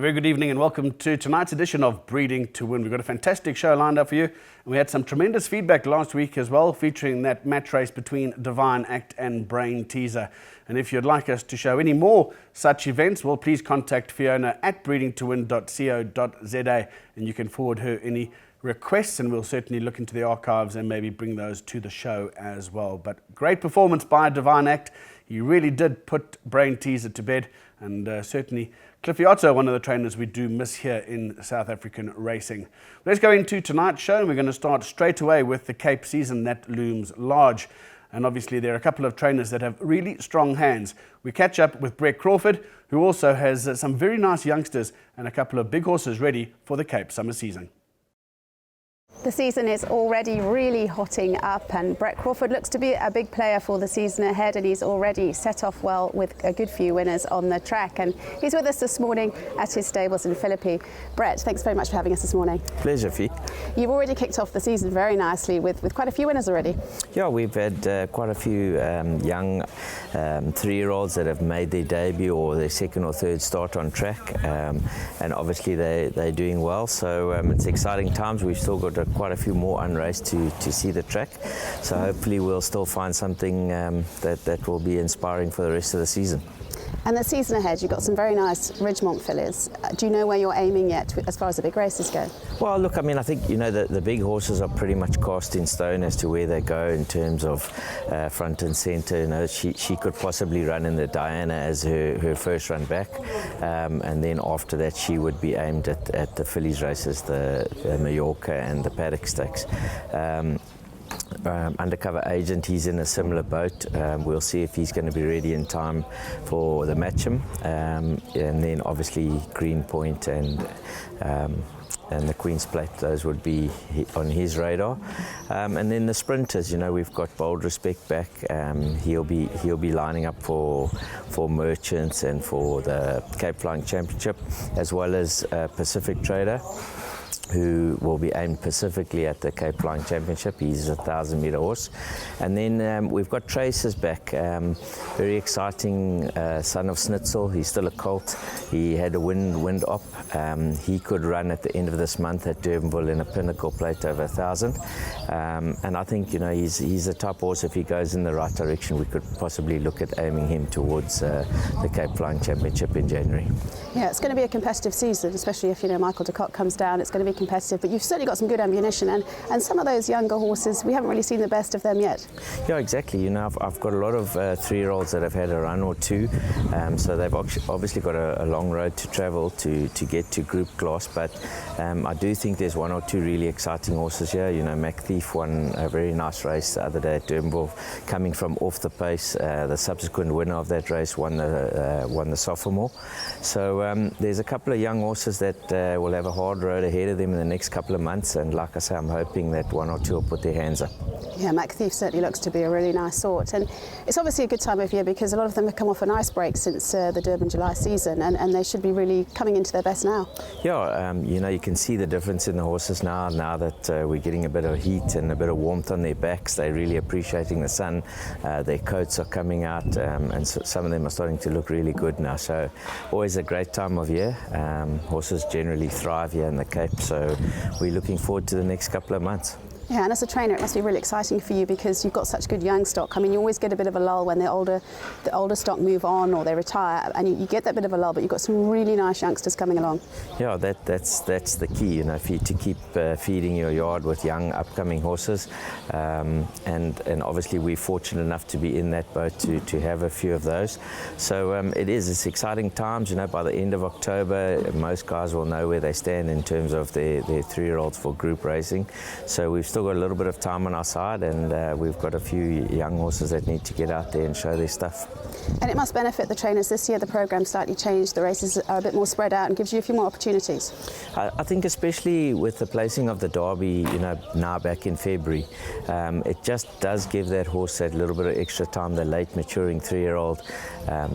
A very good evening and welcome to tonight's edition of Breeding to Win. We've got a fantastic show lined up for you, and we had some tremendous feedback last week as well, featuring that match race between Divine Act and Brain Teaser. And if you'd like us to show any more such events, well, please contact Fiona at breedingtowin.co.za and you can forward her any requests, and we'll certainly look into the archives and maybe bring those to the show as well. But great performance by Divine Act. He really did put Brain Teaser to bed, and certainly Cliffy Otto, one of the trainers we do miss here in South African racing. Let's go into tonight's show, and we're going to start straight away with the Cape season that looms large. And obviously there are a couple of trainers that have really strong hands. We catch up with Brett Crawford, who also has some very nice youngsters and a couple of big horses ready for the Cape summer season. The season is already really hotting up, and Brett Crawford looks to be a big player for the season ahead, and he's already set off well with a good few winners on the track, and he's with us this morning at his stables in Philippi. Brett, thanks very much for having us this morning. Pleasure, Fee. You've already kicked off the season very nicely with quite a few winners already. Yeah, we've had quite a few young 3-year-olds that have made their debut or their second or third start on track, and obviously they're doing well, so it's exciting times. We've still got quite a few more unraced to see the track, so hopefully we'll still find something that will be inspiring for the rest of the season. And the season ahead, you've got some very nice Ridgemont fillies. Do you know where you're aiming yet as far as the big races go? Well, look, I mean, I think, you know, the big horses are pretty much cast in stone as to where they go in terms of front and centre. You know, she could possibly run in the Diana as her first run back, and then after that she would be aimed at the fillies races, the Mallorca and the Paddock Stakes. Undercover Agent, he's in a similar boat. We'll see if he's going to be ready in time for the Matcham, and then obviously Greenpoint and the Queen's Plate, those would be on his radar. And then the sprinters, you know, we've got Bold Respect back. He'll be lining up for Merchants and for the Cape Flying Championship, as well as Pacific Trader, who will be aimed specifically at the Cape Flying Championship. He's a 1,000-metre horse. And then we've got Traces back, very exciting son of Snitzel. He's still a colt. He had a wind up. He could run at the end of this month at Durbanville in a Pinnacle Plate over 1,000. And I think, you know, he's a top horse. If he goes in the right direction, we could possibly look at aiming him towards the Cape Flying Championship in January. Yeah, it's going to be a competitive season, especially if, you know, Michael de Kock comes down. It's going to be competitive, but you've certainly got some good ammunition, and some of those younger horses, we haven't really seen the best of them yet. Yeah, exactly. You know, I've got a lot of 3-year-olds that have had a run or two, so they've obviously got a long road to travel to get to group class, but I do think there's one or two really exciting horses here. You know, MacThief won a very nice race the other day at Durbanville, coming from off the pace. The subsequent winner of that race won the sophomore. So there's a couple of young horses that will have a hard road ahead of them in the next couple of months, and like I say, I'm hoping that one or two will put their hands up. Yeah, MacThief certainly looks to be a really nice sort, and it's obviously a good time of year because a lot of them have come off a nice break since the Durban July season, and they should be really coming into their best now. Yeah, you know, you can see the difference in the horses now that we're getting a bit of heat and a bit of warmth on their backs. They're really appreciating the sun. Their coats are coming out, and so some of them are starting to look really good now. So always a great time of year. Horses generally thrive here in the Cape, so we're looking forward to the next couple of months. Yeah, and as a trainer, it must be really exciting for you because you've got such good young stock. I mean, you always get a bit of a lull when the older stock move on or they retire, and you get that bit of a lull, but you've got some really nice youngsters coming along. Yeah, that's the key, you know, to keep feeding your yard with young upcoming horses, and obviously we're fortunate enough to be in that boat to have a few of those. So it's exciting times. You know, by the end of October, most guys will know where they stand in terms of their 3-year-olds for group racing. So we've still got a little bit of time on our side, and we've got a few young horses that need to get out there and show their stuff. And it must benefit the trainers this year. The program's slightly changed. The races are a bit more spread out and gives you a few more opportunities. I think especially with the placing of the Derby, you know, now back in February, it just does give that horse that little bit of extra time, the late maturing 3-year-old.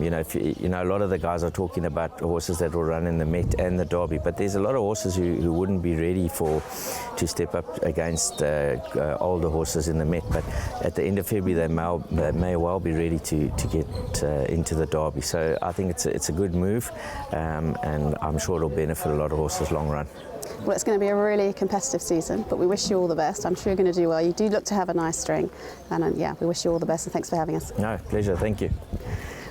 You know, a lot of the guys are talking about horses that will run in the Met and the Derby, but there's a lot of horses who wouldn't be ready to step up against older horses in the Met, but at the end of February they may well be ready to get into the Derby. So I think it's a good move, and I'm sure it'll benefit a lot of horses long run. Well, it's going to be a really competitive season, but we wish you all the best. I'm sure you're going to do well. You do look to have a nice string, and yeah, we wish you all the best, and thanks for having us. No, pleasure, thank you.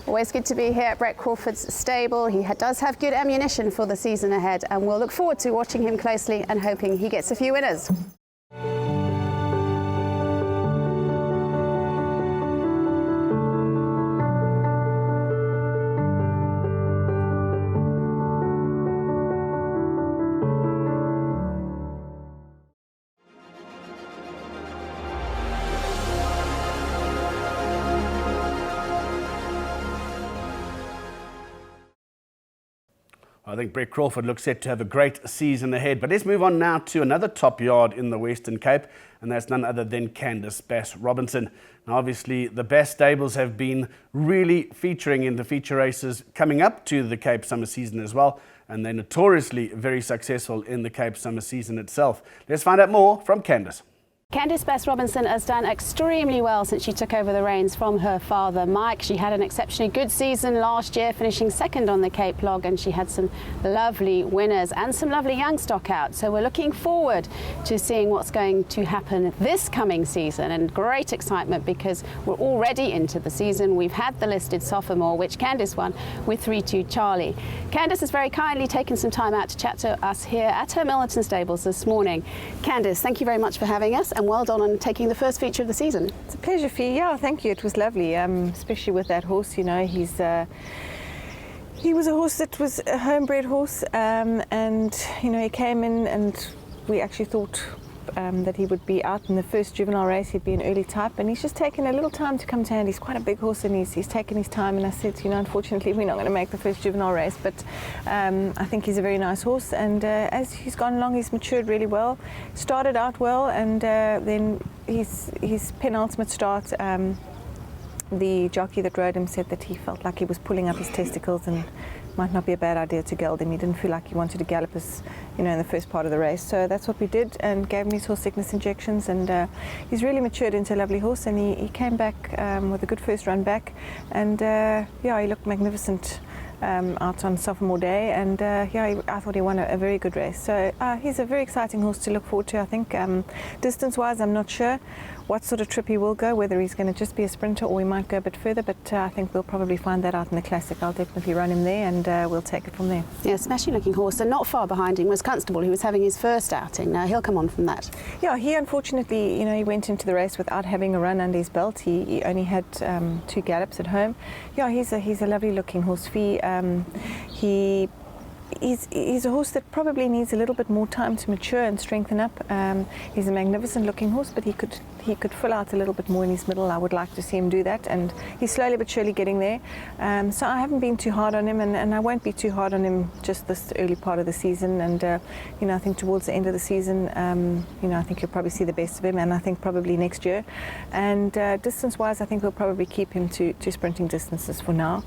Always good to be here at Brett Crawford's stable. He does have good ammunition for the season ahead, and we'll look forward to watching him closely and hoping he gets a few winners. I think Brett Crawford looks set to have a great season ahead. But let's move on now to another top yard in the Western Cape, and that's none other than Candice Bass Robinson. Now, obviously, the Bass stables have been really featuring in the feature races coming up to the Cape summer season as well, and they're notoriously very successful in the Cape summer season itself. Let's find out more from Candice. Candice Bass Robinson has done extremely well since she took over the reins from her father, Mike. She had an exceptionally good season last year, finishing second on the Cape log, and she had some lovely winners and some lovely young stock out. So we're looking forward to seeing what's going to happen this coming season, and great excitement because we're already into the season. We've had the listed sophomore, which Candice won with 3-2 Charlie. Candice has very kindly taken some time out to chat to us here at her Milnerton stables this morning. Candice, thank you very much for having us, and well done on taking the first feature of the season. It's a pleasure, Fee. Yeah, thank you. It was lovely, especially with that horse. You know, he was a horse that was a homebred horse, and you know, he came in, and we actually thought that he would be out in the first juvenile race. He'd be an early type, and he's just taken a little time to come to hand. He's quite a big horse, and he's taken his time. And I said, you know, unfortunately, we're not going to make the first juvenile race, but I think he's a very nice horse. And as he's gone along, he's matured really well. Started out well, and then his penultimate start, the jockey that rode him said that he felt like he was pulling up his testicles, and might not be a bad idea to geld him. He didn't feel like he wanted to gallop us, you know, in the first part of the race. So that's what we did, and gave him his horse sickness injections, and he's really matured into a lovely horse, and he came back with a good first run back, and yeah, he looked magnificent out on sophomore day, and yeah, I thought he won a very good race. So he's a very exciting horse to look forward to. I think distance-wise, I'm not sure what sort of trip he will go, whether he's going to just be a sprinter or we might go a bit further, but I think we'll probably find that out in the Classic. I'll definitely run him there, and we'll take it from there. Yeah, smashing looking horse, and not far behind him was Constable, who was having his first outing. Now he'll come on from that. Yeah, he unfortunately, you know, he went into the race without having a run under his belt. He only had 2 gallops at home. Yeah, he's a lovely looking horse. He's a horse that probably needs a little bit more time to mature and strengthen up. He's a magnificent looking horse, but he could fill out a little bit more in his middle. I would like to see him do that, and he's slowly but surely getting there. So I haven't been too hard on him, and I won't be too hard on him just this early part of the season. And you know, I think towards the end of the season, you know, I think you'll probably see the best of him, and I think probably next year. And distance-wise, I think we'll probably keep him to sprinting distances for now.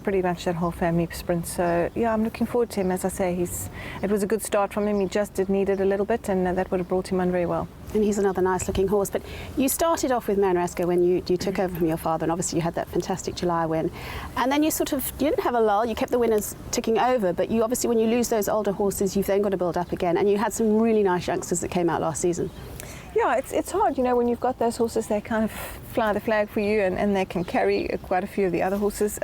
Pretty much that whole family sprints. So yeah, I'm looking forward to him. As I say, it was a good start from him. He just need it a little bit, and that would have brought him on very well. And he's another nice looking horse. But you started off with Manrasco when you took over from your father, and obviously you had that fantastic July win. And then you didn't have a lull, you kept the winners ticking over, but you obviously, when you lose those older horses, you've then got to build up again. And you had some really nice youngsters that came out last season. Yeah, it's hard, you know, when you've got those horses, they kind of fly the flag for you, and they can carry quite a few of the other horses.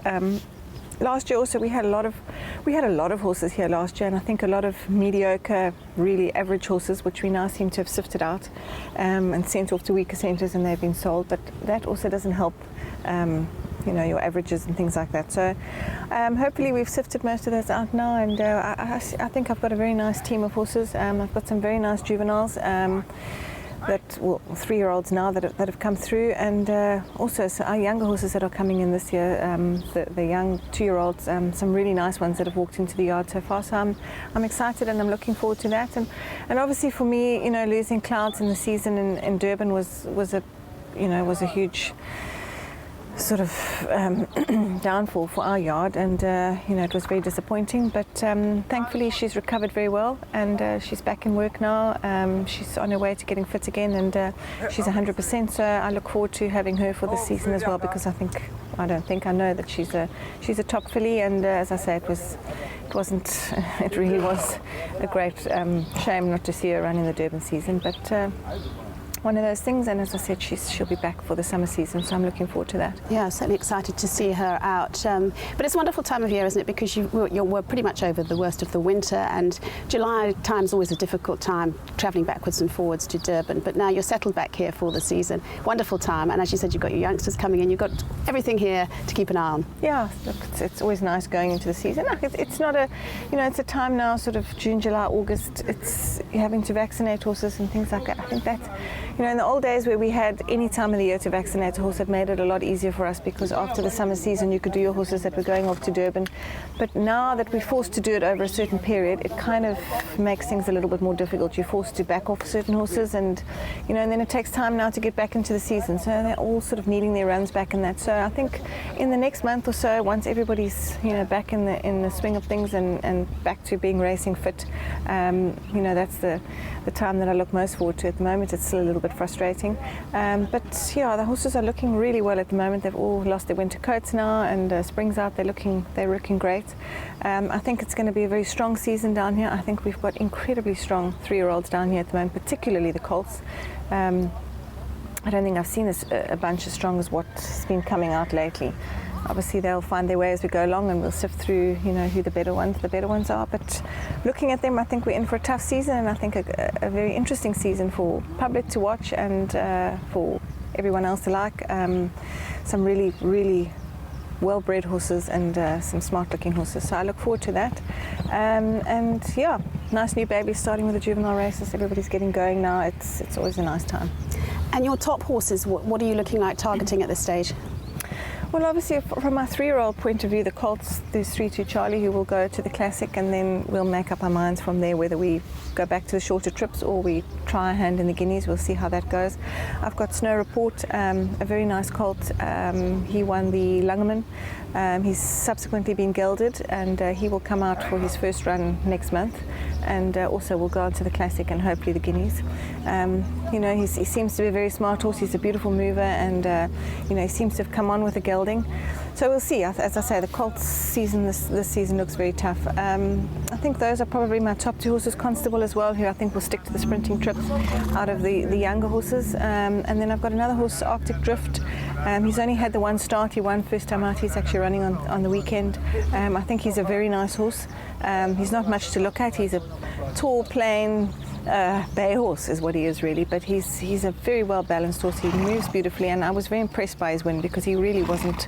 Last year also we had a lot of horses here last year, and I think a lot of mediocre, really average horses, which we now seem to have sifted out and sent off to weaker centres, and they've been sold. But that also doesn't help, you know, your averages and things like that. So hopefully we've sifted most of those out now, and I think I've got a very nice team of horses. I've got some very nice juveniles. 3-year-olds now that have come through, and also our younger horses that are coming in this year, the young 2-year-olds, some really nice ones that have walked into the yard so far. So I'm excited, and I'm looking forward to that. And obviously for me, you know, losing Clouds in the season in Durban was a huge sort of downfall for our yard, and it was very disappointing, but thankfully she's recovered very well, and she's back in work now. She's on her way to getting fit again, and she's 100%, so I look forward to having her for this season as well, because I know that she's a top filly, and as I say, it really was a great shame not to see her run in the Durban season, but one of those things, and as I said, she'll be back for the summer season, so I'm looking forward to that. Yeah, certainly excited to see her out. But it's a wonderful time of year, isn't it? Because we're pretty much over the worst of the winter, and July time's always a difficult time, travelling backwards and forwards to Durban. But now you're settled back here for the season. Wonderful time, and as you said, you've got your youngsters coming in. You've got everything here to keep an eye on. Yeah, look, it's always nice going into the season. It's not it's a time now, sort of June, July, August. It's having to vaccinate horses and things like that. I think that, in the old days where we had any time of the year to vaccinate a horse, it made it a lot easier for us, because after the summer season you could do your horses that were going off to Durban. But now that we're forced to do it over a certain period, it kind of makes things a little bit more difficult. You're forced to back off certain horses, and and then it takes time now to get back into the season. So they're all sort of needing their runs back in that. So I think in the next month or so, once everybody's back in the swing of things and back to being racing fit, that's the time that I look most forward to. At the moment, it's still a little bit frustrating, but yeah, the horses are looking really well at the moment. They've all lost their winter coats now, and spring's out. They're looking great. I think it's going to be a very strong season down here. I think we've got incredibly strong 3-year-olds down here at the moment, particularly the colts. I don't think I've seen a bunch as strong as what's been coming out lately. Obviously they'll find their way as we go along, and we'll sift through who the better ones are, but looking at them, I think we're in for a tough season, and I think a very interesting season for public to watch, and for everyone else alike. Some really, really well-bred horses, and some smart-looking horses, so I look forward to that. And yeah, nice new babies starting with the juvenile races. Everybody's getting going now. It's always a nice time. And your top horses, what are you looking like targeting at this stage? Well, obviously, from my 3-year-old point of view, the colts, there's 3-2 Charlie, who will go to the classic, and then we'll make up our minds from there whether we go back to the shorter trips or we try a hand in the guineas. We'll see how that goes. I've got Snow Report, a very nice colt. He won the Langeman. He's subsequently been gelded, and he will come out for his first run next month, and also will go on to the classic and hopefully the guineas. He seems to be a very smart horse. He's a beautiful mover, and he seems to have come on with a gelding. So we'll see. As I say, the colts season this season looks very tough. I think those are probably my top 2 horses. Constable as well, who I think will stick to the sprinting trips out of the younger horses. And then I've got another horse, Arctic Drift. He's only had the one start. He won first time out. He's actually running on the weekend. I think he's a very nice horse. He's not much to look at. He's a tall, plain bay horse is what he is really, but he's a very well balanced horse. He moves beautifully, and I was very impressed by his win, because he really wasn't,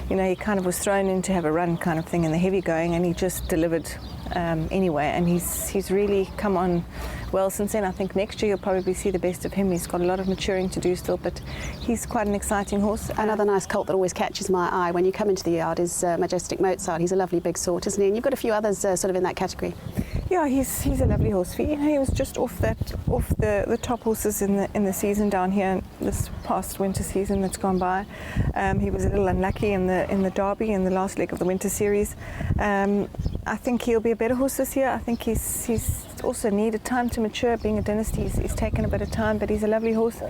he kind of was thrown in to have a run kind of thing in the heavy going, and he just delivered anyway, and he's really come on well since then. I think next year you'll probably see the best of him. He's got a lot of maturing to do still, but he's quite an exciting horse. Another nice colt that always catches my eye when you come into the yard is Majestic Mozart. He's a lovely big sort, isn't he? And you've got a few others sort of in that category. Yeah, he's a lovely horse. He was just off the top horses in the season down here this past winter season that's gone by. He was a little unlucky in the Derby in the last leg of the winter series. I think he'll be a better horse this year. I think he's also needed time to mature. Being a dynasty, he's taken a bit of time, but he's a lovely horse.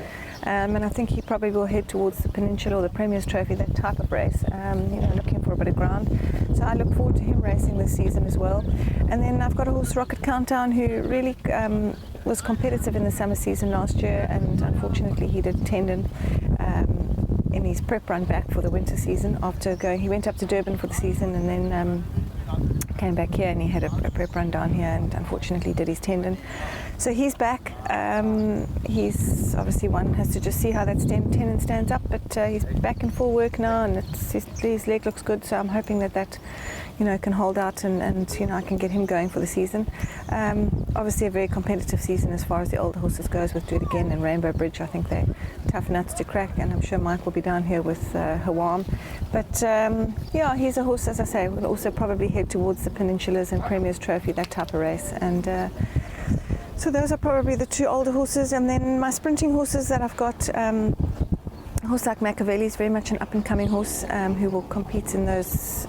And I think he probably will head towards the Peninsula or the Premier's Trophy, that type of race, looking for a bit of ground. So I look forward to him racing this season as well. And then I've got a horse, Rocket Countdown, who really was competitive in the summer season last year, and unfortunately he did tendon in his prep run back for the winter season. He went up to Durban for the season, and then came back here, and he had a prep run down here, and unfortunately did his tendon. So he's back. He's obviously, one has to just see how that tendon stands up, but he's back in full work now, and his leg looks good, so I'm hoping that can hold out, and I can get him going for the season. Obviously a very competitive season as far as the older horses goes, with Do It Again and Rainbow Bridge. I think they're tough nuts to crack, and I'm sure Mike will be down here with Hawam. But he's a horse, as I say, will also probably head towards the Peninsulas and Premier's Trophy, that type of race. And so those are probably the 2 older horses. And then my sprinting horses that I've got, A horse like Machiavelli is very much an up-and-coming horse who will compete in those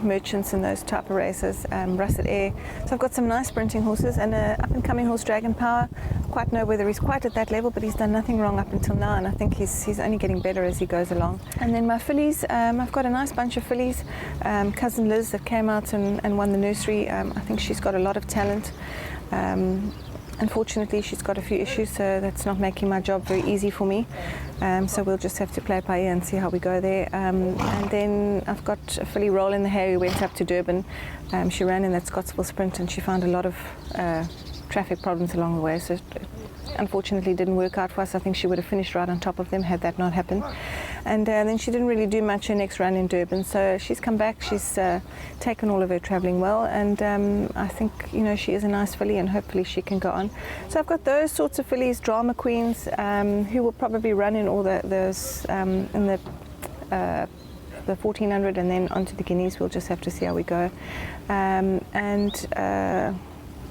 merchants and those type of races, Russet Air. So I've got some nice sprinting horses and an up-and-coming horse, Dragon Power. Quite know whether he's quite at that level, but he's done nothing wrong up until now, and I think he's only getting better as he goes along. And then my fillies, I've got a nice bunch of fillies. Cousin Liz that came out and won the nursery. I think she's got a lot of talent. Unfortunately, she's got a few issues, so that's not making my job very easy for me. So we'll just have to play it by ear and see how we go there. And then I've got a filly, Roll in the Hay, who went up to Durban. She ran in that Scottsville Sprint and she found a lot of traffic problems along the way. So unfortunately didn't work out for us. I think she would have finished right on top of them had that not happened. And then she didn't really do much her next run in Durban, so she's come back, she's taken all of her travelling well, and I think, you know, she is a nice filly and hopefully she can go on. So I've got those sorts of fillies, drama queens, who will probably run in all those in the 1400 and then onto the Guineas. We'll just have to see how we go.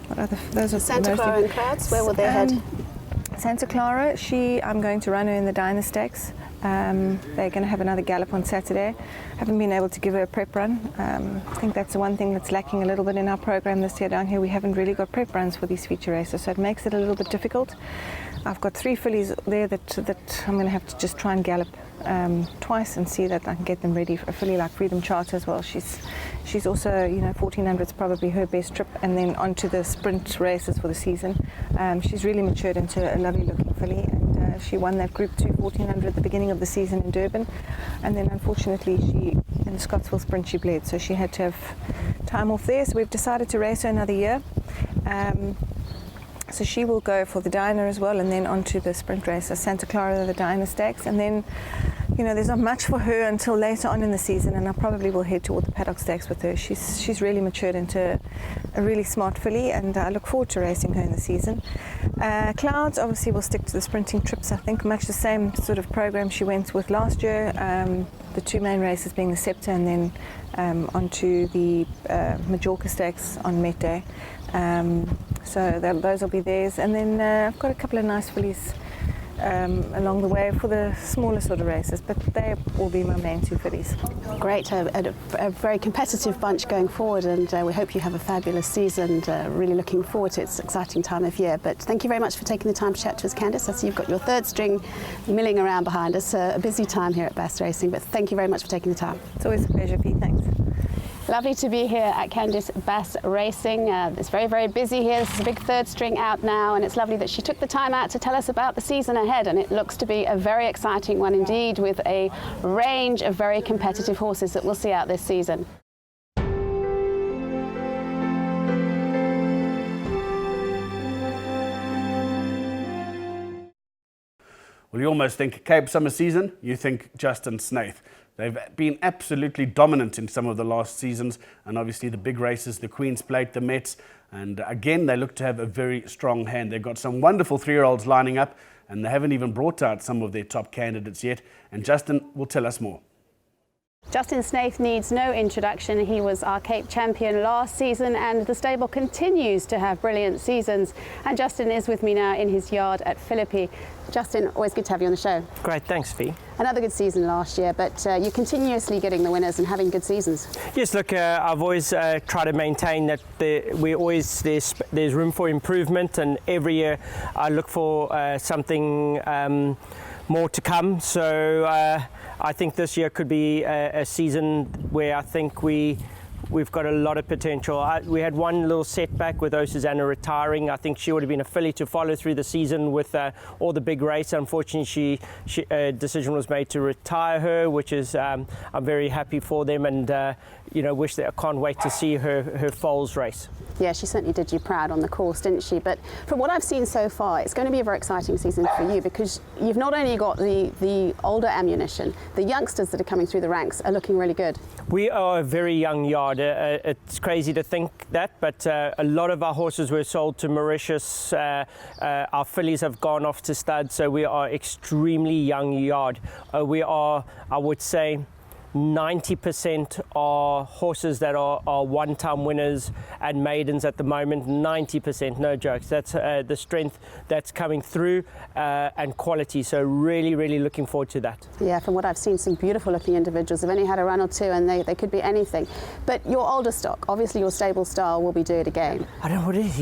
What other, those are Santa Clara and Clouds, where will they head? Santa Clara, I'm going to run her in the Dinah Stakes. They're going to have another gallop on Saturday. Haven't been able to give her a prep run. I think that's the one thing that's lacking a little bit in our program this year down here. We haven't really got prep runs for these feature races, so it makes it a little bit difficult. I've got 3 fillies there that I'm going to have to just try and gallop twice and see that I can get them ready for a filly like Freedom Charter as well. She's also, you know, 1400 is probably her best trip, and then onto the sprint races for the season. She's really matured into a lovely looking filly, and she won that Group 2 1400 at the beginning of the season in Durban, and then unfortunately in the Scottsville Sprint she bled, so she had to have time off there, so we've decided to race her another year. So she will go for the Dinah as well, and then onto the sprint races, Santa Clara, the Dinah Stakes, and then, you know, there's not much for her until later on in the season, and I probably will head toward the Paddock Stakes with her. She's really matured into a really smart filly, and I look forward to racing her in the season. Clouds obviously will stick to the sprinting trips, I think, much the same sort of program she went with last year. The 2 main races being the Scepter and then onto the Majorca Stakes on Met Day. So those will be theirs, and then I've got a couple of nice fillies along the way for the smaller sort of races, but they will be my main 2 fillies. Great, a very competitive bunch going forward, and we hope you have a fabulous season. Really looking forward to it. It's an exciting time of year, but thank you very much for taking the time to chat to us, Candice. I see you've got your 3rd string milling around behind us. A busy time here at Bass Racing, but thank you very much for taking the time. It's always a pleasure, Pete. Thanks. Lovely to be here at Candice Bass Racing. It's very, very busy here. This is a big 3rd string out now, and it's lovely that she took the time out to tell us about the season ahead, and it looks to be a very exciting one indeed, with a range of very competitive horses that we'll see out this season. Well, you almost think Cape Summer season, you think Justin Snaith. They've been absolutely dominant in some of the last seasons, and obviously the big races, the Queen's Plate, the Mets, and again they look to have a very strong hand. They've got some wonderful 3-year-olds lining up, and they haven't even brought out some of their top candidates yet, and Justin will tell us more. Justin Snaith needs no introduction. He was our Cape champion last season, and the stable continues to have brilliant seasons. And Justin is with me now in his yard at Philippi. Justin, always good to have you on the show. Great, thanks, Fee. Another good season last year, but you're continuously getting the winners and having good seasons. Yes, look, I've always tried to maintain that there's room for improvement, and every year I look for something more to come. So I think this year could be a season where I think we've got a lot of potential. We had one little setback with Susanna retiring. I think she would have been a filly to follow through the season with all the big race. Unfortunately, a decision was made to retire her, which is I'm very happy for them, and I can't wait to see her foals race. Yeah, she certainly did you proud on the course, didn't she? But from what I've seen so far, it's going to be a very exciting season for you, because you've not only got the older ammunition, the youngsters that are coming through the ranks are looking really good. We are a very young yard. It's crazy to think that, but a lot of our horses were sold to Mauritius. Our fillies have gone off to stud, so we are extremely young yard. We are, I would say, 90% are horses that are one-time winners and maidens at the moment. 90%, no jokes. That's the strength that's coming through and quality. So really, really looking forward to that. Yeah, from what I've seen, some beautiful looking individuals. I've only had a run or two and they could be anything. But your older stock, obviously your stable style will be Do It Again. I don't know what it is.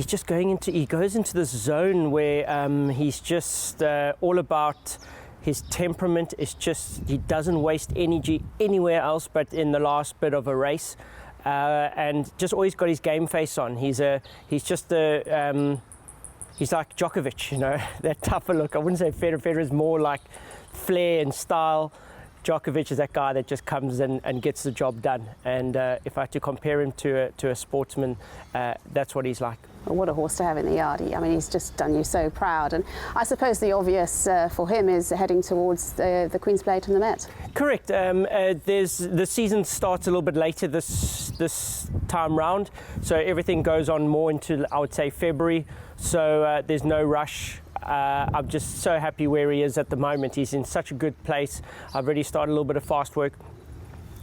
He goes into this zone where he's just all about his temperament. Is just, he doesn't waste energy anywhere else but in the last bit of a race, and just always got his game face on. He's like Djokovic, you know, that tougher look. I wouldn't say Federer. Federer's more like flair and style. Djokovic is that guy that just comes and gets the job done. And if I had to compare him to a sportsman, that's what he's like. What a horse to have in the yard. I mean, he's just done you so proud. And I suppose the obvious for him is heading towards the Queen's Plate and the Met. Correct. The season starts a little bit later this time round, so everything goes on more into, I would say, February. So there's no rush. I'm just so happy where he is at the moment. He's in such a good place. I've already started a little bit of fast work,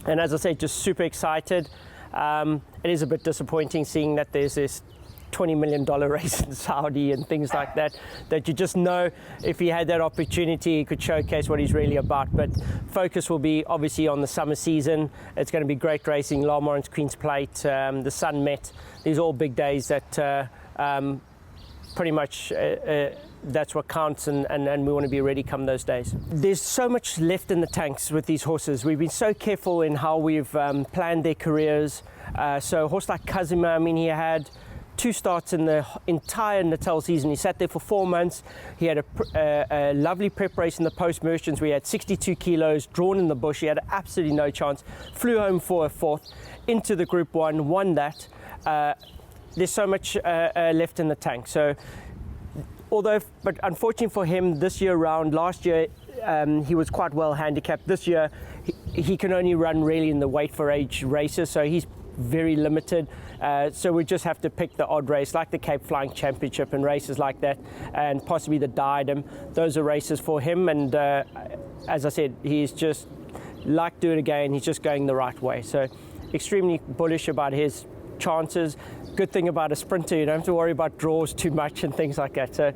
and as I say, just super excited. It is a bit disappointing seeing that there's this $20 million race in Saudi and things like that you just know if he had that opportunity he could showcase what he's really about. But focus will be obviously on the summer season. It's going to be great racing, Lawrence, Queen's Plate, the Sun Met. These are all big days that pretty much that's what counts, and we want to be ready come those days. There's so much left in the tanks with these horses. We've been so careful in how we've planned their careers. So a horse like Kazima, I mean, he had 2 starts in the entire Natal season. He sat there for 4 months. He had a lovely prep race in the post-Merchants where he had 62 kilos, drawn in the bush. He had absolutely no chance. Flew home for a 4th, into the Group 1, won that. There's so much left in the tank. So, but unfortunately for him, this year round, last year he was quite well handicapped. This year he can only run really in the weight for age races, so he's very limited. So we just have to pick the odd race like the Cape Flying Championship and races like that, and possibly the Diadem. Those are races for him, and as I said, he's just like Do It Again. He's just going the right way, so extremely bullish about his chances. Good thing about a sprinter, you don't have to worry about draws too much and things like that. So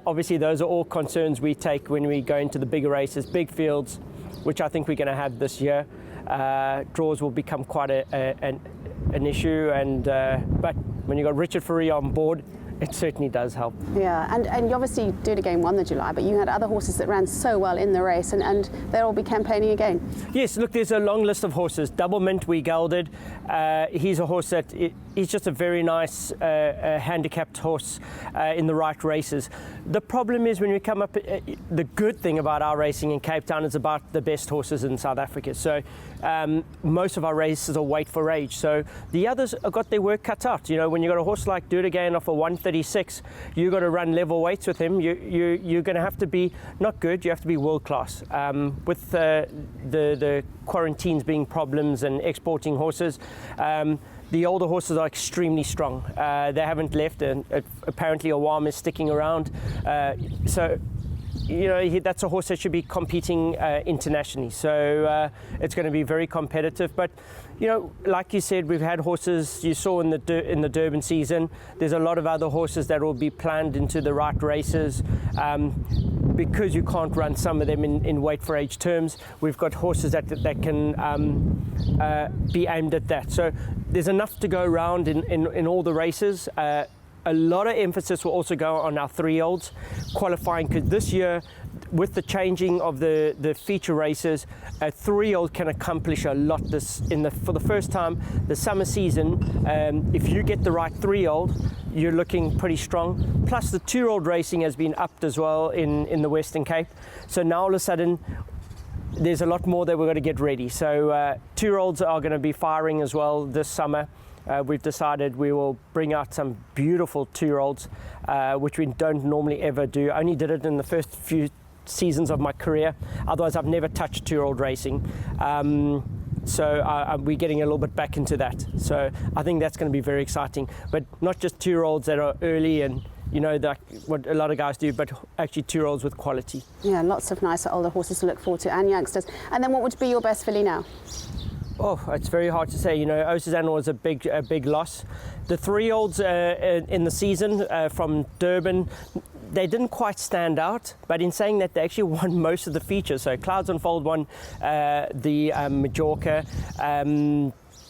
obviously those are all concerns we take when we go into the bigger races, big fields, which I think we're going to have this year. Draws will become quite an issue, and but when you've got Richard Fourie on board, it certainly does help. Yeah, and you obviously Do It Again won the July, but you had other horses that ran so well in the race, and they'll all be campaigning again. Yes, look, there's a long list of horses. Double Mint, we gelded. He's a horse that he's just a very nice handicapped horse in the right races. The problem is when we come up, the good thing about our racing in Cape Town is about the best horses in South Africa. So most of our races are weight for age. So the others have got their work cut out. You know, when you've got a horse like Do It Again off a 136, you've got to run level weights with him. You're going to have to be not good, you have to be world class. With the quarantines being problems and exporting horses, the older horses are extremely strong. They haven't left, and apparently Awam is sticking around. So, you know, that's a horse that should be competing internationally. So it's going to be very competitive. But, you know, like you said, we've had horses you saw in the Durban season. There's a lot of other horses that will be planned into the right races. Because you can't run some of them in weight for age terms, we've got horses that can be aimed at that. So there's enough to go around in all the races. A lot of emphasis will also go on our 3-year-olds qualifying, because this year, with the changing of the feature races, a 3-year-old can accomplish a lot. For the first time, the summer season, if you get the right 3-year-old, you're looking pretty strong. Plus the 2-year-old racing has been upped as well in the Western Cape. So now all of a sudden, there's a lot more that we're going to get ready. So 2-year-olds are going to be firing as well this summer. We've decided we will bring out some beautiful 2-year-olds, which we don't normally ever do. I only did it in the first few seasons of my career. Otherwise, I've never touched 2-year-old racing. So we're getting a little bit back into that. So I think that's going to be very exciting. But not just 2-year-olds that are early and you know, like what a lot of guys do, but actually 2-year-olds with quality. Yeah, lots of nice older horses to look forward to, and youngsters. And then what would be your best filly now? Oh, it's very hard to say. You know, Osuzana was a big loss. The 3-year-olds in the season from Durban, they didn't quite stand out, but in saying that, they actually won most of the features. So Clouds Unfold won the Majorca.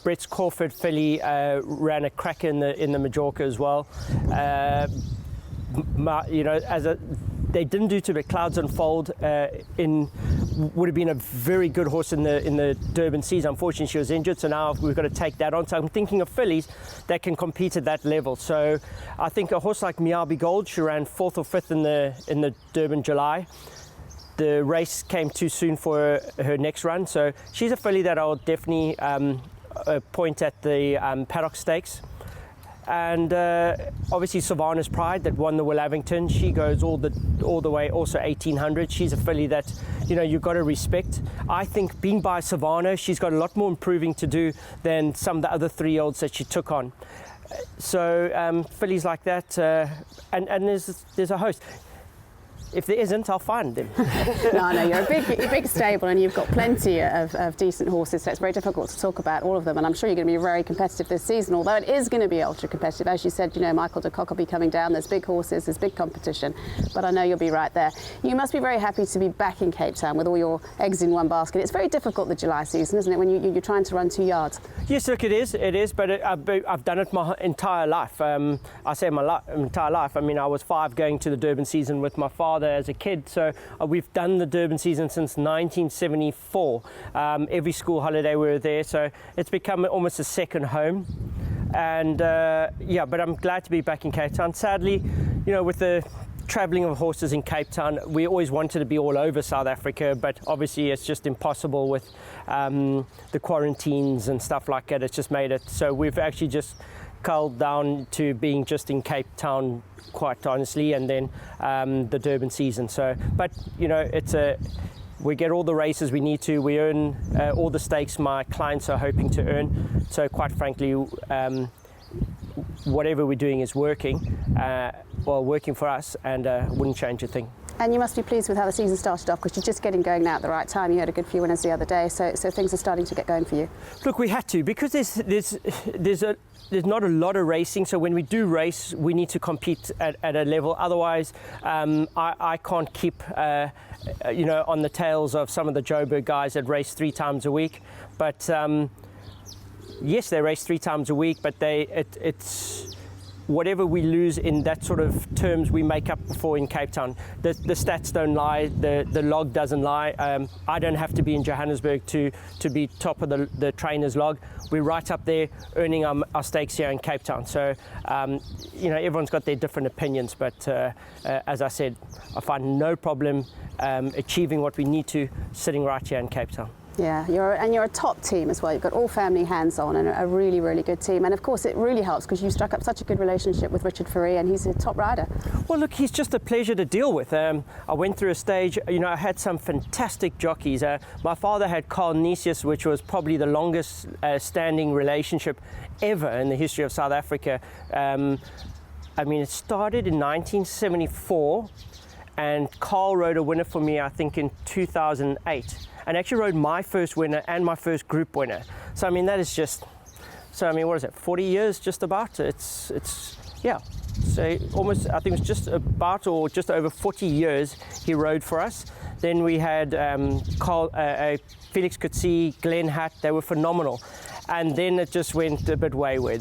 Brett's Crawford filly ran a cracker in the Majorca as well. You know, they didn't do too bad. Clouds Unfold would have been a very good horse in the Durban season. Unfortunately, she was injured, so now we've got to take that on. So I'm thinking of fillies that can compete at that level. So I think a horse like Miyabi Gold, she ran 4th or 5th in the Durban July. The race came too soon for her next run, so she's a filly that I'll definitely point at the Paddock Stakes. And obviously Savannah's Pride that won the Will Avington, she goes all the way, also 1800. She's a filly that, you know, you've got to respect. I think being by Savannah, she's got a lot more improving to do than some of the other 3-year-olds that she took on. So fillies like that, and there's a host. If there isn't, I'll find them. No, you're a big stable, and you've got plenty of decent horses, so it's very difficult to talk about all of them. And I'm sure you're going to be very competitive this season, although it is going to be ultra competitive. As you said, you know, Michael de Kock will be coming down. There's big horses, there's big competition, but I know you'll be right there. You must be very happy to be back in Cape Town with all your eggs in one basket. It's very difficult, the July season, isn't it, when you're trying to run 2 yards? Yes, look, it is, but I've done it my entire life. I say my entire life. I mean, I was 5 going to the Durban season with my father as a kid. So we've done the Durban season since 1974. Every school holiday we were there, so it's become almost a second home. And yeah, but I'm glad to be back in Cape Town. Sadly, you know, with the travelling of horses in Cape Town, we always wanted to be all over South Africa, but obviously it's just impossible with the quarantines and stuff like that. It's just made it so we've actually just culled down to being just in Cape Town, quite honestly, and then the Durban season. So, but you know, we get all the races we need to. We earn all the stakes my clients are hoping to earn. So, quite frankly, whatever we're doing is working. Working for us, and wouldn't change a thing. And you must be pleased with how the season started off, because you're just getting going now at the right time. You had a good few winners the other day, so things are starting to get going for you. Look, we had to, because there's not a lot of racing, so when we do race, we need to compete at a level. Otherwise, I can't keep, you know, on the tails of some of the Joburg guys that race 3 times a week. But yes, they race 3 times a week, but it's whatever we lose in that sort of terms, we make up for in Cape Town. The stats don't lie, the log doesn't lie. I don't have to be in Johannesburg to be top of the trainers log. We're right up there earning our stakes here in Cape Town. So, you know, everyone's got their different opinions, but as I said, I find no problem achieving what we need to sitting right here in Cape Town. Yeah, you're a top team as well. You've got all family hands on and a really, really good team. And of course, it really helps because you struck up such a good relationship with Richard Fourie, and he's a top rider. Well, look, he's just a pleasure to deal with. I went through a stage, you know, I had some fantastic jockeys. My father had Carl Nisius, which was probably the longest standing relationship ever in the history of South Africa. I mean, it started in 1974, and Carl rode a winner for me, I think, in 2008. And actually rode my first winner and my first group winner. So I mean, that is just, so I mean, what is it, 40 years just about? It's yeah. So almost, I think it was just about or just over 40 years he rode for us. Then we had Felix Coetzee, Glenn Hatt, they were phenomenal. And then it just went a bit wayward.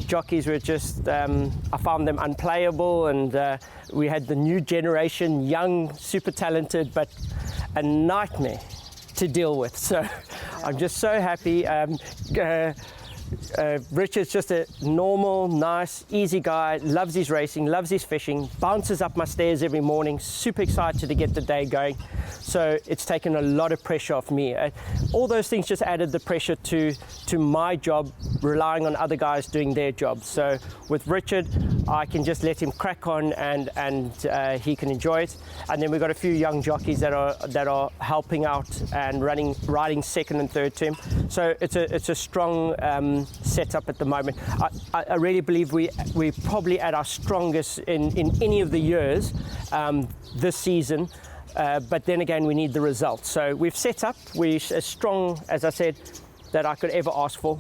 Jockeys were just, I found them unplayable, and we had the new generation, young, super talented, but a nightmare to deal with. So I'm just so happy. Richard's just a normal, nice, easy guy, loves his racing, loves his fishing, bounces up my stairs every morning, super excited to get the day going. So it's taken a lot of pressure off me. All those things just added the pressure to my job, relying on other guys doing their job. So with Richard, I can just let him crack on and he can enjoy it. And then we've got a few young jockeys that are helping out and riding second and third to him. So it's a strong setup at the moment. I really believe we're probably at our strongest in any of the years this season. But then again, we need the results. So we've set up, we're as strong, as I said, that I could ever ask for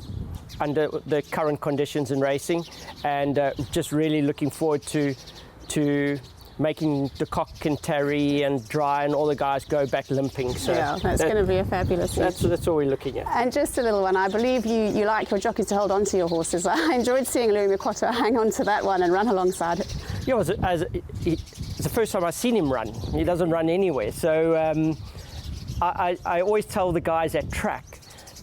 under the current conditions in racing, and just really looking forward to making the Cock and Terry and Dry and all the guys go back limping. So yeah, that's going to be a fabulous season. That's all we're looking at. And just a little one, I believe you like your jockeys to hold on to your horses. I enjoyed seeing Louis Mikoto hang on to that one and run alongside it. Yeah, it's the first time I've seen him run. He doesn't run anywhere. So I always tell the guys at track,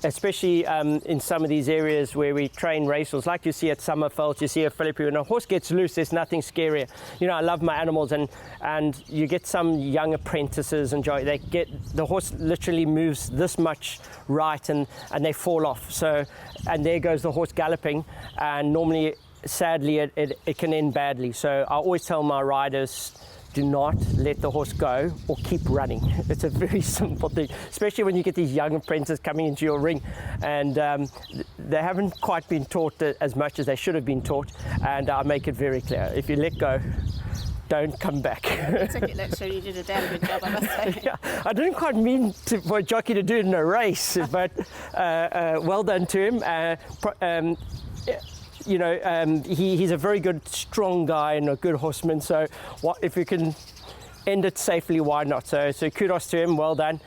especially in some of these areas where we train racehorses, like you see at Summerfeld, you see at Philippi, when a horse gets loose, there's nothing scarier. You know, I love my animals, and you get some young apprentices and the horse literally moves this much right and they fall off. So, and there goes the horse galloping, and normally, sadly, it can end badly. So I always tell my riders, do not let the horse go or keep running. It's a very simple thing, especially when you get these young apprentices coming into your ring, and they haven't quite been taught as much as they should have been taught, and I make it very clear. If you let go, don't come back. You took it literally, you did a damn good job, I must say. Yeah, I didn't quite mean for a jockey to do it in a race, but well done to him. You know, he's a very good, strong guy and a good horseman. So, if you can end it safely, why not? So kudos to him. Well done.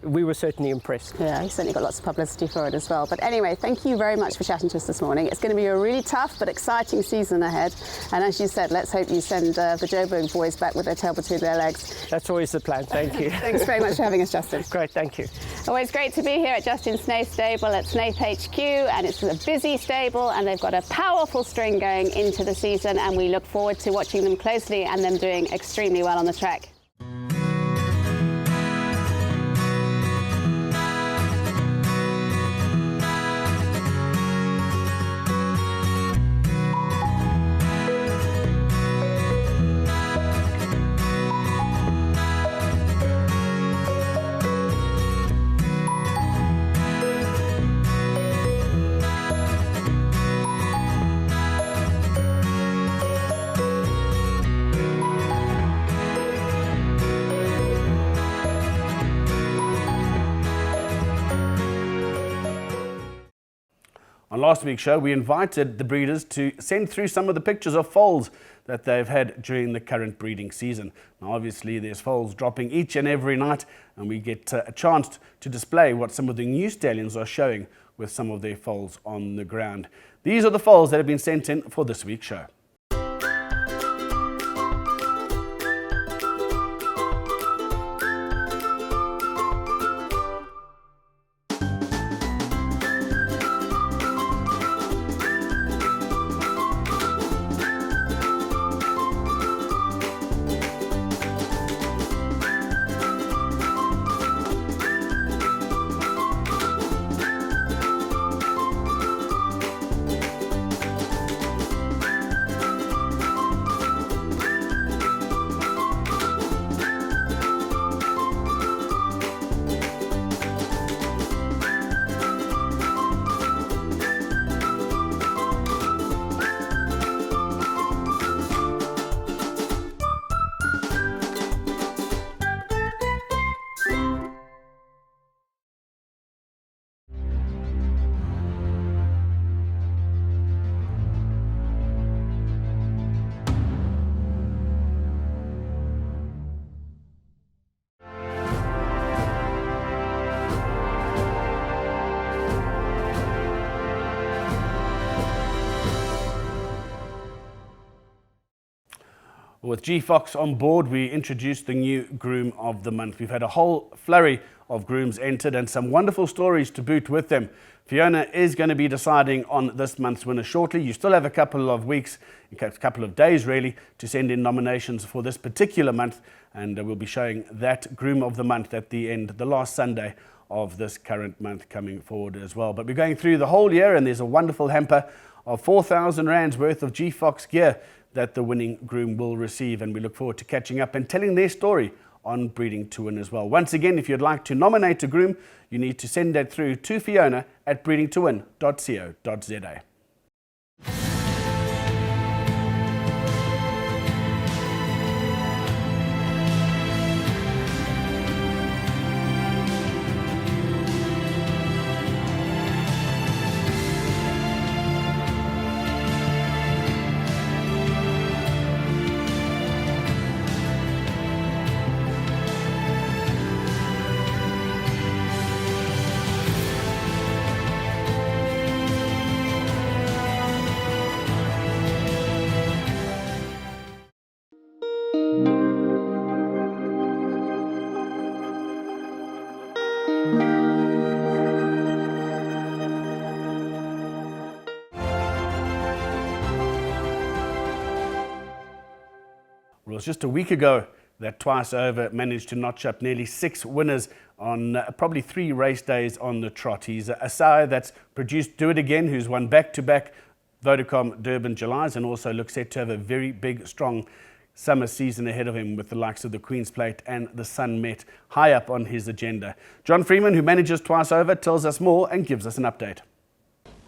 We were certainly impressed. Yeah, he certainly got lots of publicity for it as well. But anyway, thank you very much for chatting to us this morning. It's going to be a really tough but exciting season ahead. And as you said, let's hope you send the Joburg boys back with their tail between their legs. That's always the plan. Thank you. Thanks very much for having us, Justin. Great, thank you. Always great to be here at Justin Snaith's stable at Snaith HQ, and it's a busy stable, and they've got a powerful string going into the season, and we look forward to watching them closely and them doing extremely well on the track. On last week's show, we invited the breeders to send through some of the pictures of foals that they've had during the current breeding season. Now, obviously, there's foals dropping each and every night, and we get a chance to display what some of the new stallions are showing with some of their foals on the ground. These are the foals that have been sent in for this week's show. With G Fox on board, we introduced the new Groom of the Month. We've had a whole flurry of grooms entered and some wonderful stories to boot with them. Fiona is going to be deciding on this month's winner shortly. You still have a couple of weeks, a couple of days really, to send in nominations for this particular month, and we'll be showing that Groom of the Month at the end, the last Sunday of this current month coming forward as well. But we're going through the whole year, and there's a wonderful hamper of 4,000 rands worth of G-Fox gear that the winning groom will receive, and we look forward to catching up and telling their story on Breeding to Win as well. Once again, if you'd like to nominate a groom, you need to send that through to Fiona at breedingtowin.co.za. Well, it was just a week ago that Twice Over managed to notch up nearly 6 winners on probably 3 race days on the trot. He's a sire that's produced Do It Again, who's won back-to-back Vodacom Durban Julys, and also looks set to have a very big, strong summer season ahead of him with the likes of the Queen's Plate and the Sun Met high up on his agenda. John Freeman, who manages Twice Over, tells us more and gives us an update.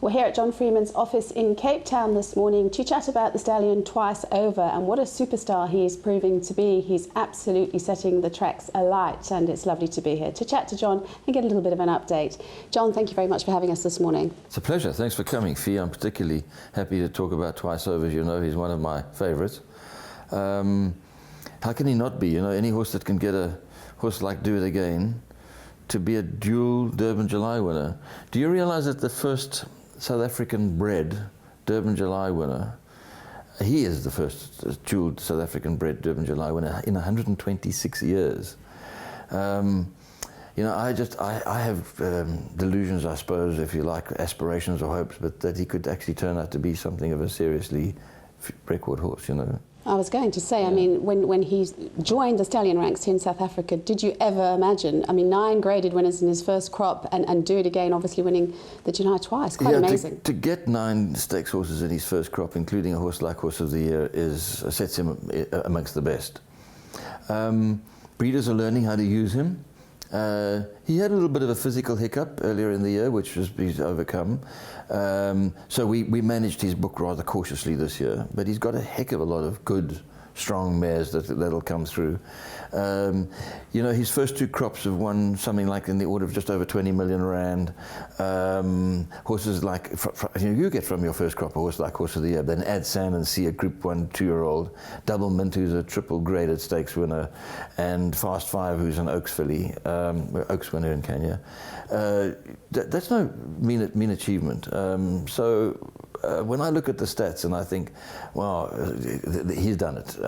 We're here at John Freeman's office in Cape Town this morning to chat about the stallion Twice Over and what a superstar he is proving to be. He's absolutely setting the tracks alight, and it's lovely to be here to chat to John and get a little bit of an update. John, thank you very much for having us this morning. It's a pleasure. Thanks for coming, Fee. I'm particularly happy to talk about Twice Over. As you know, he's one of my favourites. How can he not be? You know, any horse that can get a horse like Do It Again to be a dual Durban July winner. Do you realise that the first South African bred Durban July winner, he is the first dual South African bred Durban July winner in 126 years. You know, I have delusions, I suppose, if you like, aspirations or hopes, but that he could actually turn out to be something of a seriously record horse, you know. I was going to say, I mean, when he joined the stallion ranks in South Africa, did you ever imagine, I mean, 9 graded winners in his first crop and Do It Again, obviously winning the July twice, quite amazing. To get 9 stakes horses in his first crop, including a horse like Horse of the Year, sets him amongst the best. Breeders are learning how to use him. He had a little bit of a physical hiccup earlier in the year, which he's overcome. So we managed his book rather cautiously this year, but he's got a heck of a lot of good, strong mares that'll come through. You know, his first 2 crops have won something like in the order of just over 20 million rand. Horses like, you get from your first crop a horse like Horse of the Year, then add San and See, a Group 1 2-year-old, Double Mint, who's a triple graded stakes winner, and Fast 5, who's an Oaks filly, Oaks winner in Kenya. That's no mean achievement. When I look at the stats and I think, wow, he's done it.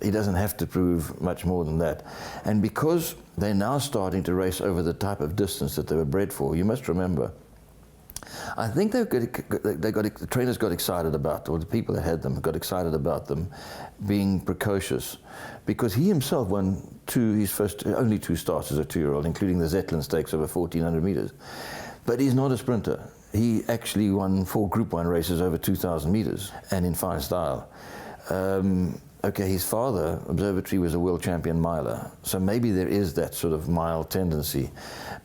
He doesn't have to prove much more than that. And because they're now starting to race over the type of distance that they were bred for, you must remember, I think the trainers got excited about, or the people that had them got excited about them being precocious, because he himself won only 2 starts as a 2-year-old, including the Zetland Stakes over 1,400 meters. But he's not a sprinter. He actually won 4 Group 1 races over 2,000 meters, and in fine style. Okay, his father, Observatory, was a world champion miler, so maybe there is that sort of mile tendency.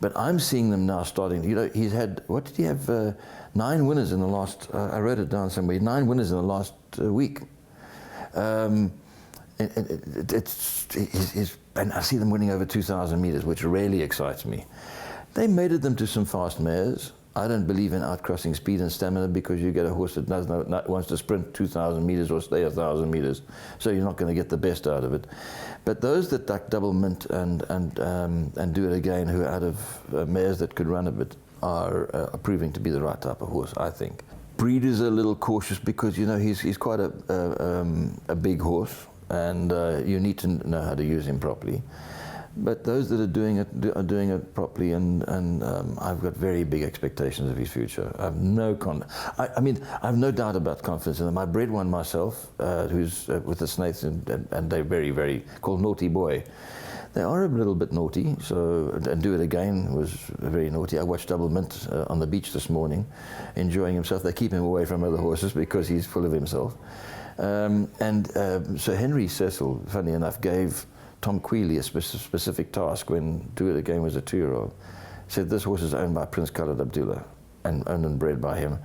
But I'm seeing them now starting, you know, he's had, what did he have, 9 winners in the last, I wrote it down somewhere, 9 winners in the last week. And I see them winning over 2,000 meters, which really excites me. They mated them to some fast mares. I don't believe in outcrossing speed and stamina, because you get a horse that wants to sprint 2,000 meters or stay 1,000 meters, so you're not going to get the best out of it. But those that like Double Mint and Do It Again, who are out of mares that could run a bit, are proving to be the right type of horse, I think. Breeders are a little cautious because, you know, he's quite a big horse, and you need to know how to use him properly. But those that are doing it properly, and I've got very big expectations of his future. I have I mean, I have no doubt about confidence in him. I bred one myself, who's with the Snaiths, and they're very, very, called Naughty Boy. They are a little bit naughty, so, and Do It Again was very naughty. I watched Double Mint on the beach this morning, enjoying himself. They keep him away from other horses because he's full of himself. So Henry Cecil, funny enough, gave Tom Quealy a specific task when Do It Again was a 2-year-old. Said, this horse is owned by Prince Khalid Abdullah and owned and bred by him.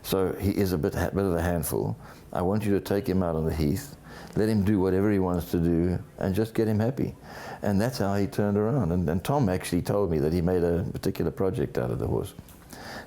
So he is a bit of a handful. I want you to take him out on the heath, let him do whatever he wants to do, and just get him happy. And that's how he turned around. And Tom actually told me that he made a particular project out of the horse.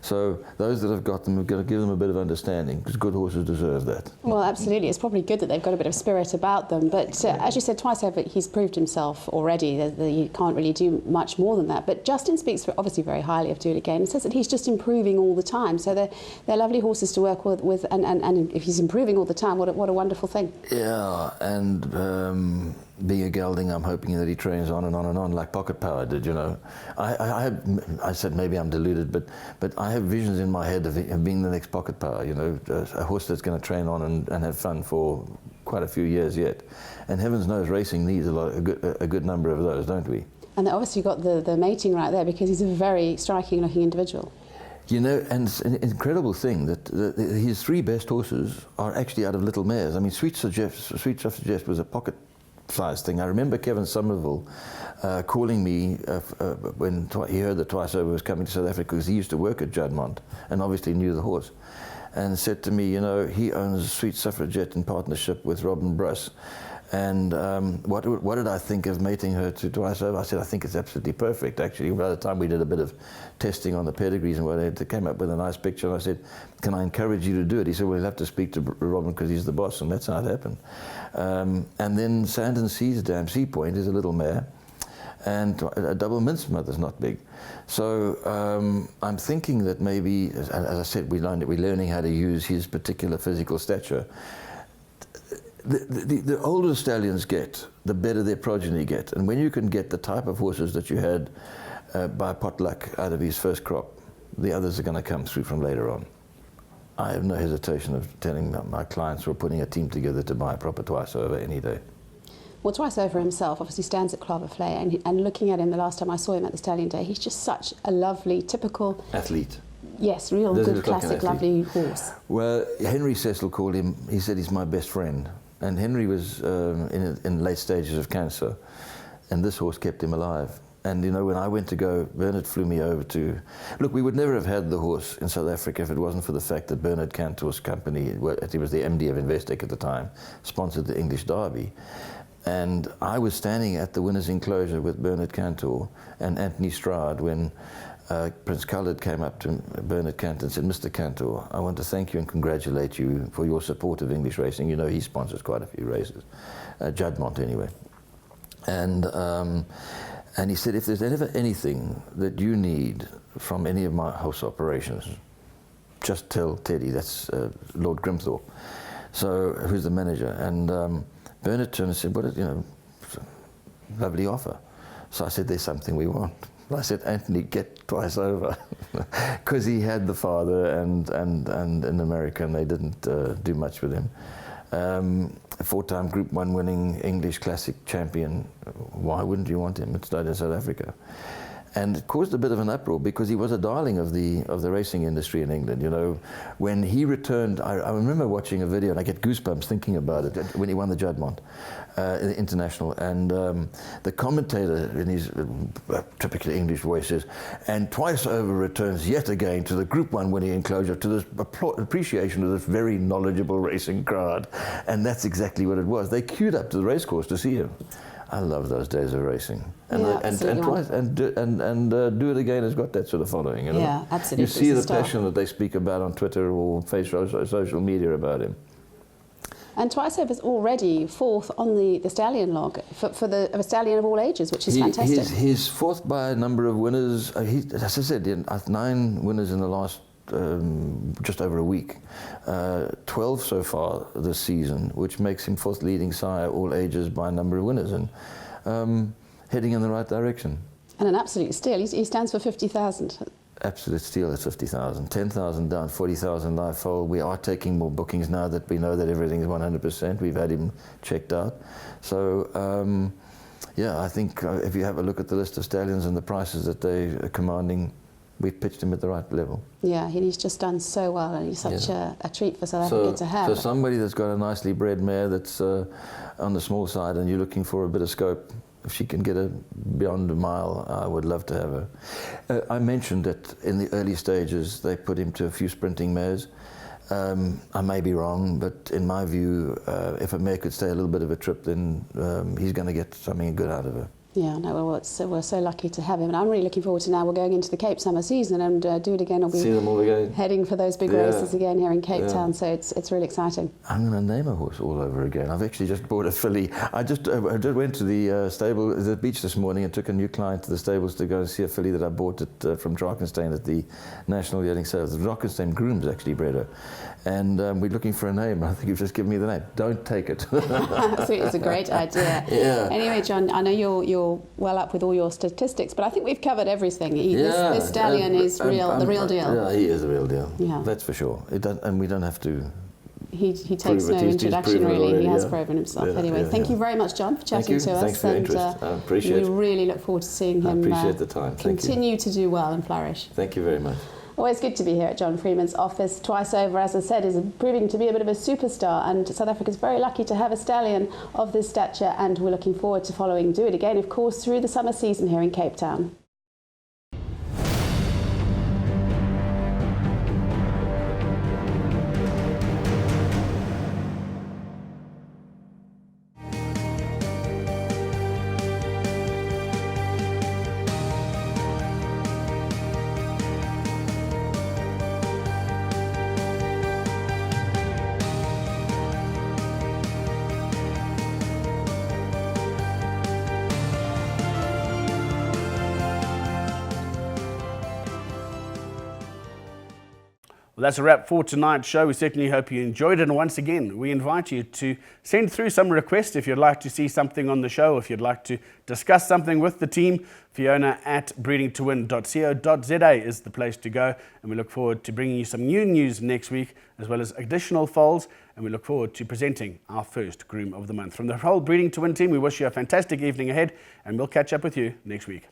So those that have got them, we've got to give them a bit of understanding, because good horses deserve that. Well, absolutely. It's probably good that they've got a bit of spirit about them. But as you said twice over, he's proved himself already. That you can't really do much more than that. But Justin speaks obviously very highly of Do It Again and says that he's just improving all the time. So they're lovely horses to work with and if he's improving all the time, what a wonderful thing. Yeah, and being a gelding, I'm hoping that he trains on and on and on, like Pocket Power did, you know. I said maybe I'm deluded, but I have visions in my head of being the next Pocket Power, you know, a horse that's going to train on and have fun for quite a few years yet. And heavens knows racing needs a good number of those, don't we? And they obviously got the mating right there, because he's a very striking looking individual. You know, and it's an incredible thing that his 3 best horses are actually out of little mares. I mean, Sweet Suggest was a pocket size thing. I remember Kevin Somerville calling me when he heard that Twice Over was coming to South Africa, because he used to work at Juddmonte and obviously knew the horse, and said to me, you know, he owns Sweet Suffragette in partnership with Robin Bruss. And what did I think of mating her to Twice Over? I said, I think it's absolutely perfect, actually. By the time we did a bit of testing on the pedigrees and whatever, they came up with a nice picture. And I said, can I encourage you to do it? He said, well, you'll have to speak to Robin because he's the boss. And that's how it happened. And then Sand and Sea's Dam Sea Point is a little mare. And a Double Mint's mother's not big. So I'm thinking that maybe, as I said, we're learning how to use his particular physical stature. The older stallions get, the better their progeny get. And when you can get the type of horses that you had by potluck out of his first crop, the others are going to come through from later on. I have no hesitation of telling my clients we're putting a team together to buy a proper Twice Over any day. Well, Twice Over himself obviously stands at Clava Flay, and looking at him the last time I saw him at the Stallion Day, he's just such a lovely, typical... athlete. Yes, real good, classic, lovely horse. Well, Henry Cecil called him, he said he's my best friend. And Henry was in late stages of cancer, and this horse kept him alive. And you know, when I went to go, Bernard flew me over to... Look, we would never have had the horse in South Africa if it wasn't for the fact that Bernard Cantor's company, he was the MD of Investec at the time, sponsored the English Derby. And I was standing at the winner's enclosure with Bernard Cantor and Anthony Stroud when Prince Khalid came up to Bernard Cantor and said, Mr. Cantor, I want to thank you and congratulate you for your support of English racing. You know, he sponsors quite a few races, Juddmonte anyway. And he said, if there's ever anything that you need from any of my horse operations, just tell Teddy, that's Lord Grimthorpe, so who's the manager. And Bernard turned and said, what, you know, lovely offer. So I said, there's something we want. I said, Anthony, get Twice Over, because he had the father and in America, and they didn't do much with him. A 4-time Group 1 winning English Classic champion. Why wouldn't you want him? It started in South Africa. And it caused a bit of an uproar because he was a darling of the racing industry in England. You know, when he returned, I remember watching a video, and I get goosebumps thinking about it, when he won the Juddmonte International. And the commentator, in his typically English voice, says, and Twice Over returns yet again to the Group 1 winning enclosure, to this appreciation of this very knowledgeable racing crowd. And that's exactly what it was. They queued up to the racecourse to see him. I love those days of racing. And, Do It Again has got that sort of following. You know? Yeah, absolutely. You see the passion that they speak about on Twitter or social media about him. And Twice Over's already 4th on the stallion log for a stallion of all ages, which is fantastic. He's 4th by a number of winners. As I said, 9 winners in the last just over a week, 12 so far this season, which makes him 4th leading sire all ages by a number of winners, and heading in the right direction. And an absolute steal. He stands for 50,000. Absolute steal at 50,000. 10,000 down, 40,000 live foal. We are taking more bookings now that we know that everything is 100%. We've had him checked out. So yeah, I think if you have a look at the list of stallions and the prices that they are commanding, we've pitched him at the right level. Yeah, he's just done so well, and he's such a treat for South Africa to have. So somebody that's got a nicely bred mare that's on the small side and you're looking for a bit of scope, if she can get beyond a mile, I would love to have her. I mentioned that in the early stages they put him to a few sprinting mares. I may be wrong, but in my view, if a mare could stay a little bit of a trip, then he's going to get something good out of her. Yeah, no, well, we're so lucky to have him, and I'm really looking forward to now we're going into the Cape summer season and do it again. We'll be See them all again. Heading for those big races again here in Cape Town, so it's really exciting. I'm going to name a horse all over again. I've actually just bought a filly. I just went to the beach this morning and took a new client to the stables to go and see a filly that I bought from Drakenstein at the National Yearling Sales. The Drakenstein grooms actually bred her. And we're looking for a name. I think you've just given me the name. Don't take it. It's a great idea. Yeah. Anyway, John, I know you're well up with all your statistics, but I think we've covered everything. This stallion is the real deal. Yeah, he is the real deal. Yeah. That's for sure. And we don't have to. He takes no introduction, really. He has proven himself. Anyway, thank you very much, John, for chatting to us. Thanks for your interest. I appreciate it. We really look forward to seeing him appreciate the time. continue to do well and flourish. Thank you very much. Always good to be here at John Freeman's office. Twice over, as I said, is proving to be a bit of a superstar, and South Africa's very lucky to have a stallion of this stature, and we're looking forward to following Do It Again, of course, through the summer season here in Cape Town. Well, that's a wrap for tonight's show. We certainly hope you enjoyed it. And once again, we invite you to send through some requests if you'd like to see something on the show, if you'd like to discuss something with the team. Fiona at breedingtowin.co.za is the place to go. And we look forward to bringing you some new news next week, as well as additional foals. And we look forward to presenting our first groom of the month. From the whole Breeding to Win team, we wish you a fantastic evening ahead, and we'll catch up with you next week.